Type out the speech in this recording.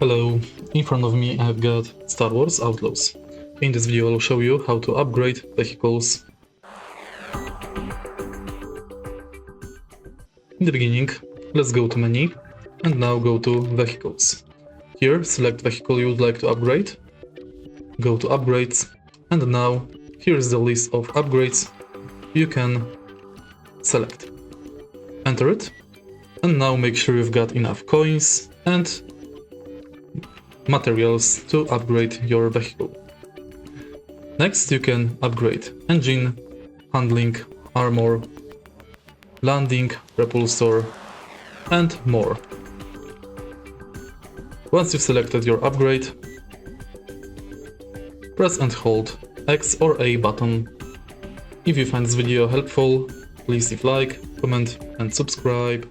Hello, in front of me I've got Star Wars Outlaws. In this video I'll show you how to upgrade vehicles. In the beginning, let's go to menu and now go to vehicles. Here select vehicle you would like to upgrade, go to upgrades, and now here's the list of upgrades you can select. Enter it, and now make sure you've got enough coins and materials to upgrade your vehicle. Next you can upgrade engine, handling, armor, landing, repulsor, and more. Once you've selected your upgrade, press and hold X or A button. If you find this video helpful, please leave like, comment and subscribe.